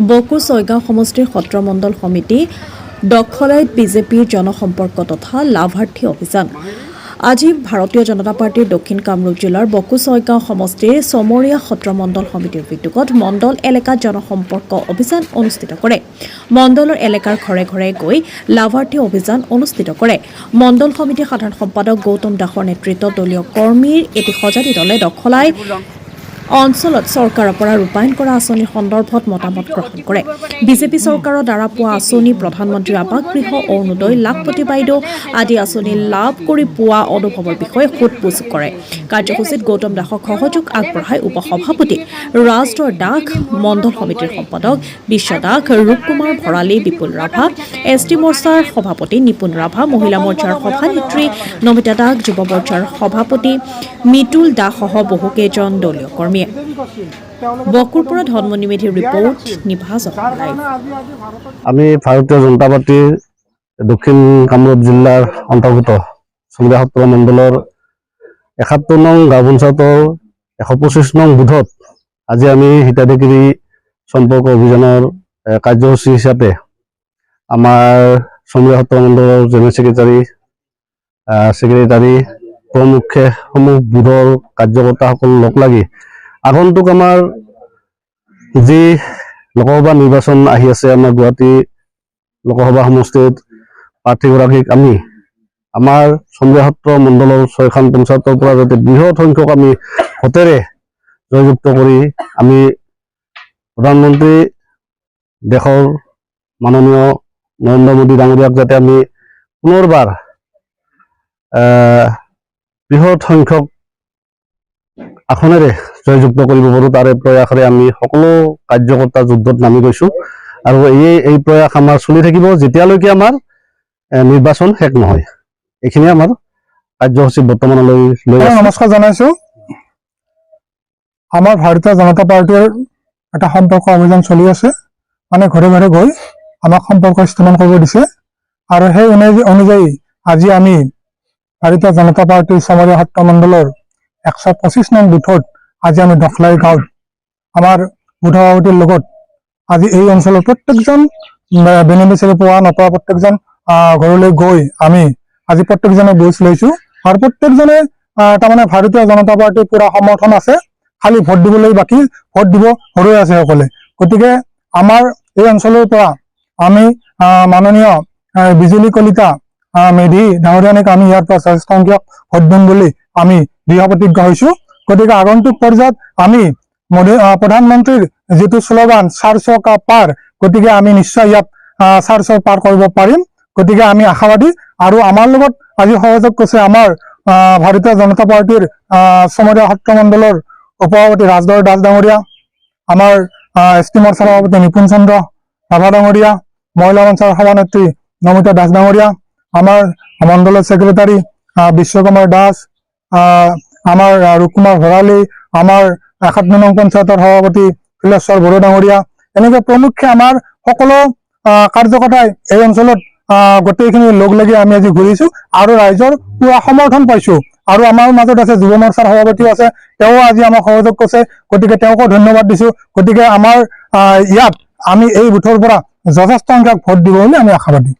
বকো ছয়গাঁও সমষ্টিৰ সত্ৰ মণ্ডল সমিতি দখলাইত বিজেপিৰ জনসম্পৰ্ক তথা লাভাৰ্থী অভিযান। আজি ভাৰতীয় জনতা পাৰ্টিৰ দক্ষিণ কামৰূপ জিলাৰ বকো ছয়গাঁও সমষ্টিৰ চমৰীয়া সত্ৰ মণ্ডল সমিতিৰ উদ্যোগত মণ্ডল এলেকাত জনসম্পৰ্ক অভিযান অনুষ্ঠিত কৰে। মণ্ডলৰ এলেকাৰ ঘৰে ঘৰে গৈ লাভাৰ্থী অভিযান অনুষ্ঠিত কৰে। মণ্ডল সমিতিৰ সাধাৰণ সম্পাদক গৌতম দাসৰ নেতৃত্বত দলীয় কৰ্মীৰ এটি সঁজাতি দলে দখলাই অঞ্চলত চৰকাৰৰ পৰা ৰূপায়ণ কৰা আঁচনিৰ সন্দৰ্ভত মতামত গ্ৰহণ কৰে। বিজেপি চৰকাৰৰ দ্বাৰা পোৱা আঁচনি প্ৰধানমন্ত্ৰী আৱাস গৃহ অৰুণোদয় লাখপতি বাইদেউ আদি আঁচনি লাভ কৰি পোৱা অনুভৱৰ বিষয়ে সোধ-পোছ কৰে। কাৰ্যসূচীত গৌতম দাসক সহযোগ আগবঢ়াই উপসভাপতি ৰাজধৰ দাস, মণ্ডল সমিতিৰ সম্পাদক বিশ্ব দাস, ৰূপকুমাৰ ভৰালী, বিপুল ৰাভা, এছটি মৰ্চাৰ সভাপতি নিপুণ ৰাভা, মহিলা মৰ্চাৰ সভানেত্ৰী নমিতা দাস, যুৱ মৰ্চাৰ সভাপতি মিতুল দাসসহ বহুকেইজন দলীয় কৰ্মী। বকুৰ পৰা ধনমণি মেধিৰ ৰিপৰ্ট, নিভাজ লাইভ। আমি ভাৰতীয় জনতা পাৰ্টিৰ দক্ষিণ কামৰূপ জিলাৰ অন্তৰ্গত চমৰীয়া সত্ৰ মণ্ডলৰ ৭১ নং গাঁও পঞ্চায়তৰ ১২৫ নং বুথত আজি আমি হিতাধিকাৰী সম্পৰ্ক অভিযানৰ কাৰ্যসূচী হিচাপে আমাৰ চমৰীয়া সত্ৰ মণ্ডলৰ জেনেৰেল ছেক্ৰেটাৰী প্ৰমুখ্যে সমূহ বুথৰ কাৰ্যকৰ্তাসকল লগ লাগি আগন্তুক আমাৰ যি লোকসভা নিৰ্বাচন আহি আছে, আমাৰ গুৱাহাটী লোকসভা সমষ্টিত প্ৰাৰ্থীগৰাকীক আমি আমাৰ চমৰীয়া সত্ৰ মণ্ডলৰ ৬খন পঞ্চায়তৰ পৰা যাতে বৃহৎ সংখ্যক আমি ভোটেৰে জয়যুক্ত কৰি আমি প্ৰধানমন্ত্ৰী দেশৰ মাননীয় নৰেন্দ্ৰ মোদী ডাঙৰীয়াক যাতে আমি পুনৰবাৰ বৃহৎ সংখ্যক আসনেৰে জয়যুক্ত কৰিব পাৰোঁ, তাৰে প্ৰয়াসৰে আমি সকলো কাৰ্যকৰ্তা যুদ্ধত নামি গৈছোঁ আৰু এই প্ৰয়াস আমাৰ চলি থাকিব যেতিয়ালৈকে আমাৰ নিৰ্বাচন শেষ নহয়। এইখিনি আমাৰ কাৰ্যসূচী বৰ্তমানলৈ লৈ নমস্কাৰ জনাইছোঁ। আমাৰ ভাৰতীয় জনতা পাৰ্টিৰ এটা সম্পৰ্ক অভিযান চলি আছে, মানে ঘৰে ঘৰে গৈ আমাক সম্পৰ্ক স্থাপন কৰিব দিছে আৰু সেই অনুযায়ী আজি আমি ভাৰতীয় জনতা পাৰ্টিৰ চমৰীয়া সত্ৰ মণ্ডলৰ ১২৫ নং বুথত আজি আমি দখলাই গাঁৱত আমাৰ বুথ সভাপতিৰ লগত আজি এই অঞ্চলৰ প্ৰত্যেকজন বেনিফিচিয়াৰী পোৱা নপোৱা প্ৰত্যেকজন ঘৰলৈ গৈ আমি আজি প্ৰত্যেকজনে বুজ লৈছোঁ আৰু প্ৰত্যেকজনে তাৰমানে ভাৰতীয় জনতা পাৰ্টিৰ পুৰা সমৰ্থন আছে, খালি ভোট দিবলৈ বাকী, ভোট দিব হৈ আছে সকলে। গতিকে আমাৰ এই অঞ্চলৰ পৰা আমি মাননীয় বিজুলী কলিতা মেধি ডাঙৰীয়ানীক আমি ইয়াৰ পৰা যথেষ্ট সংখ্যক ভোট দিম বুলি আমি দৃঢ় প্ৰতিজ্ঞা হৈছোঁ। গতিকে আগন্তুক পৰ্যায়ত আমি প্ৰধানমন্ত্ৰীৰ যিটো শ্লোগান ৪০০ কা পাৰ, গতিকে আমি নিশ্চয় ইয়াত ৪০০ পাৰ কৰিব পাৰিম। গতিকে আমি আশাবাদী আৰু আমাৰ লগত আজি সহযোগ কৰিছে আমাৰ ভাৰতীয় জনতা পাৰ্টিৰ চমৰীয়া সত্ৰ মণ্ডলৰ উপসভাপতি ৰাজধৰ দাস ডাঙৰীয়া, আমাৰ এছটি মৰ্চাৰ সভাপতি নিপুণ চন্দ্ৰ ৰাভা ডাঙৰীয়া, মহিলা মঞ্চৰ সভানেত্ৰী নমিতা দাস ডাঙৰীয়া, আমাৰ মণ্ডলৰ ছেক্ৰেটাৰী বিশ্বকুমাৰ দাস, আমাৰ ৰূপকুমাৰ ভৰালী, আমাৰ ৭১ নং পঞ্চায়তৰ সভাপতি ফুলেশ্বৰ বড়ো ডাঙৰীয়া, এনেকৈ প্ৰমুখ্যে আমাৰ সকলো কাৰ্যকৰ্তাই এই অঞ্চলত গোটেইখিনি লগ লাগি আমি আজি ঘূৰিছোঁ আৰু ৰাইজৰ পুৰা সমৰ্থন পাইছোঁ। আৰু আমাৰ মাজত আছে যুৱ মৰ্চাৰ সভাপতিও আছে, তেওঁ আজি আমাক সহযোগ কৰিছে, গতিকে তেওঁকো ধন্যবাদ দিছোঁ। গতিকে আমাৰ ইয়াত আমি এই বুথৰ পৰা যথেষ্ট সংখ্যক ভোট দিব বুলি আমি আশাবাদী।